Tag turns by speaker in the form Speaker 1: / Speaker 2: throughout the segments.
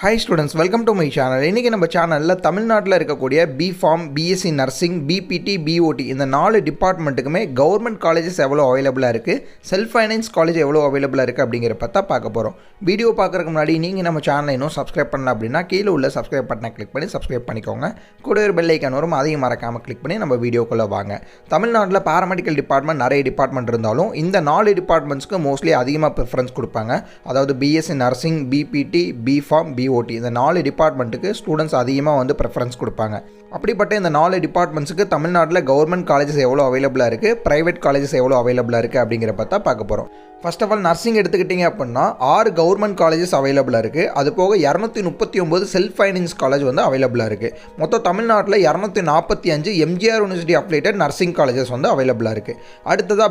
Speaker 1: Hi students, welcome to my channel. இன்றைக்கி நம்ம சேனலில் தமிழ்நாட்டில் இருக்கக்கூடிய B Pharm, BSc nursing, BPT, BOT இந்த 4 டிபார்ட்மெண்ட்டுக்குமே கவர்மெண்ட் காலேஜஸ் எவ்வளோ அவைலபிளாக இருக்குது, செல்ஃப் ஃபைனான்ஸ் காலேஜ் எவ்வளோ அவைலபிளாக இருக்குது அப்படிங்கிற பார்த்தா பார்க்க போகிறோம். வீடியோ பார்க்குறதுக்கு முன்னாடி நீங்கள் நம்ம சேனலை இன்னும் சப்ஸ்கிரைப் பண்ணல அப்படின்னா கீழே உள்ள சப்ஸ்கிரைப் பட்டனை கிளிக் பண்ணி சப்ஸ்கிரைப் பண்ணிக்கோங்க. கூட ஒரு பெல் ஐக்கான் வரும், அதையும் மறக்காமல் கிளிக் பண்ணி நம்ம வீடியோக்குள்ளே வாங்க. தமிழ்நாட்டில் பாராமெடிக்கல் டிபார்ட்மெண்ட் நிறைய டிபார்ட்மெண்ட் இருந்தாலும் இந்த 4 டிபார்ட்மெண்ட்ஸ்க்கு மோஸ்ட்லி அதிகமாக ப்ரிஃபரன்ஸ் கொடுப்பாங்க. அதாவது BSc nursing, BPT, B Pharm, BOT இந்த 4 டிபார்ட்மெண்ட்டுக்கு ஸ்டூடெண்ட்ஸ் அதிகமாக ப்ரிஃபரன்ஸ் கொடுப்பாங்க. அப்படிப்பட்ட இந்த 4 டிபார்ட்மெண்ட்ஸுக்கு தமிழ்நாட்டில் கவர்மெண்ட் காலேஜஸ் எவ்வளோ அவைலபிளாக இருக்குது, ப்ரைவேட் காலேஜஸ் எவ்வளோ அவைலபிளாக இருக்குது அப்படிங்கிற பார்த்தா பார்க்க போகிறோம். ஃபர்ஸ்ட் ஆஃப் ஆல் நர்சிங் எடுத்துக்கிட்டிங்க அப்படின்னா 6 கவர்மெண்ட் காலேஜஸ் அவைலபிளாக இருக்குது. அது போக 239 செல்ஃப் ஃபைனான்ஸ் காலேஜ் அவைலபிளாக இருக்குது. மொத்தம் தமிழ்நாட்டில் 245 எம்ஜிஆர் யூனிவர்சிட்டி அப்ளைட்டட் நர்சிங் காலேஜஸ் அவைலபிளாக இருக்குது. அடுத்ததாக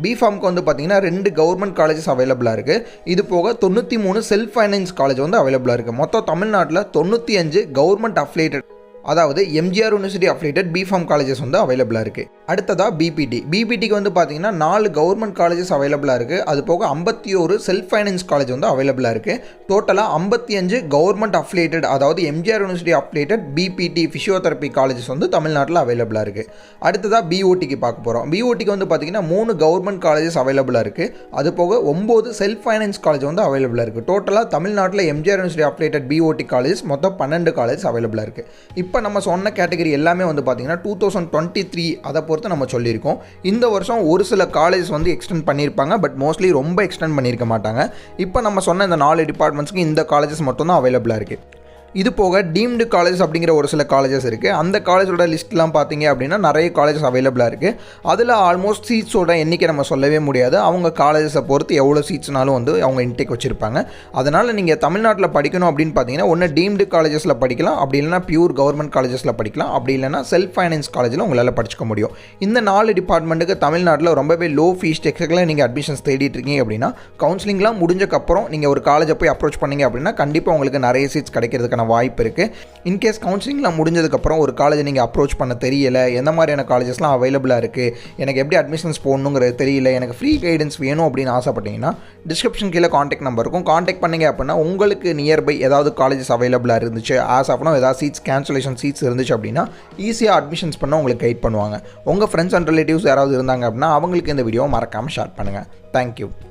Speaker 1: பிஃபார்முக்கு பார்த்தீங்கன்னா 2 கவர்மெண்ட் காலேஜஸ் அவைலபிளாக இருக்குது. இது போக 93 செல்ஃப் ஃபைனான்ஸ் காலேஜ் அவைலபிளாக இருக்குது. மொத்தம் தமிழ்நாட்டில் 95 கவர்மெண்ட் அப்ளைட்டட், அதாவது MGR university affiliated B Pharm colleges அவைலபிளாக இருக்குது. அடுத்ததாக பிபிடிக்கு பார்த்தீங்கன்னா 4 கவர்மெண்ட் காலேஜஸ் அவைலபிளாக இருக்குது. அது போக 51 செல்ஃப் ஃபைனான்ஸ் காலேஜ் அவைலபிளாக இருக்குது. டோட்டலாக 55 கவர்மெண்ட் அஃபிலியேட்டட், அதாவது MGR university affiliated BPT physiotherapy colleges தமிழ்நாட்டில் அவைலபிளாக இருக்குது. அடுத்ததாக பிஓடிக்கு பார்க்க போகிறோம். பிஓடிக்கு பார்த்தீங்கன்னா 3 கவர்மெண்ட் காலேஜஸ் அவைலபிளாக இருக்குது. அது போக 9 செல்ஃப் ஃபைனான்ஸ் காலேஜ் அவைலபிளாக இருக்குது. டோட்டலாக தமிழ்நாட்டில் MGR university affiliated BOD colleges மொத்தம் 12 காலேஜ் அவைலபிளாக இருக்குது. இப்போ நம்ம சொன்ன கேட்டகரி எல்லாமே பார்த்தீங்கன்னா 2023 அதை பொறுத்து நம்ம சொல்லியிருக்கோம். இந்த வருஷம் ஒரு சில காலேஜ் எக்ஸ்டெண்ட் பண்ணியிருப்பாங்க, பட் மோஸ்ட்லி ரொம்ப எக்ஸ்டெண்ட் பண்ணியிருக்க மாட்டாங்க. இப்போ நம்ம சொன்ன இந்த 4 டிபார்ட்மெண்ட்ஸ்க்கு இந்த காலேஜஸ் மட்டும் தான் அவைலபிளாக இருக்குது. இது போக டீம்டு காலேஜ் அப்படிங்கிற ஒரு சில காலேஜஸ் இருக்குது. அந்த காலேஜோட லிஸ்ட்லாம் பார்த்தீங்க அப்படின்னா நிறைய காலேஜஸ் அவைலபிளாக இருக்குது. அதில் ஆல்மோஸ்ட் சீட்ஸோட எண்ணிக்கை நம்ம சொல்லவே முடியாது. அவங்க காலேஜஸை பொறுத்து எவ்வளோ சீட்ஸ்னாலும் அவங்க இன்டேக் வச்சுருப்பாங்க. அதனால் நீங்கள் தமிழ்நாட்டில் படிக்கணும் அப்படின்னு பார்த்தீங்கன்னா ஒன்று டீம்டு காலேஜஸில் படிக்கலாம், அப்படி இல்லைனா பியூர் கவர்மெண்ட் காலேஜஸில் படிக்கலாம், அப்படி இல்லைனா செல்ஃப் ஃபைனான்ஸ் காலேஜில் உங்களால் படிச்சுக்க முடியும். இந்த 4 டிபார்ட்மெண்ட்டுக்கு தமிழ்நாட்டில் ரொம்பவே லோ ஃபீஸ் ஸ்ட்ரக்சரில் நீங்கள் அட்மிஷன்ஸ் தேடிட்டு இருக்கீங்க அப்படின்னா கவுன்சிலிங்லாம் முடிஞ்சக்கப்புறம் நீங்கள் ஒரு காலேஜை போய் அப்ரோச் பண்ணிங்க அப்படின்னா கண்டிப்பாக உங்களுக்கு நிறைய சீட்ஸ் கிடைக்கிறதுக்கான வாய்ப்பு இருக்குது. இன்கேஸ் கவுன்சிலிங்லாம் முடிஞ்சதுக்கப்புறம் ஒரு காலேஜை நீங்கள் அப்ரோச் பண்ண தெரியல, எந்த மாதிரியான காலேஜஸ்லாம் அவைலபிளாக இருக்குது, எனக்கு எப்படி அட்மிஷன்ஸ் போடணுங்கிறது தெரியல, எனக்கு ஃப்ரீ கைடன்ஸ் வேணும் அப்படின்னு ஆசைப்பட்டீங்கன்னா டிஸ்கிரிப்ஷன் கீழே காண்டாக்ட் நம்பர் இருக்கும். காண்டாக்ட் பண்ணிங்க அப்படின்னா உங்களுக்கு நியர்பை ஏதாவது காலேஜஸ் அவைலபிளாக இருந்துச்சு, ஆஸ் ஆஃப் நோ ஏதாவது சீட்ஸ் கேன்சலேஷன் சீட்ஸ் இருந்துச்சு அப்படின்னா ஈஸியாக அட்மிஷன்ஸ் பண்ண உங்களுக்கு கைட் பண்ணுவாங்க. உங்கள் ஃப்ரெண்ட்ஸ் அண்ட் ரிலேட்டிவ்ஸ் யாராவது இருந்தாங்க அப்படின்னா அவங்களுக்கு இந்த வீடியோவை மறக்காமல் ஷேர் பண்ணுங்கள். தேங்க்யூ.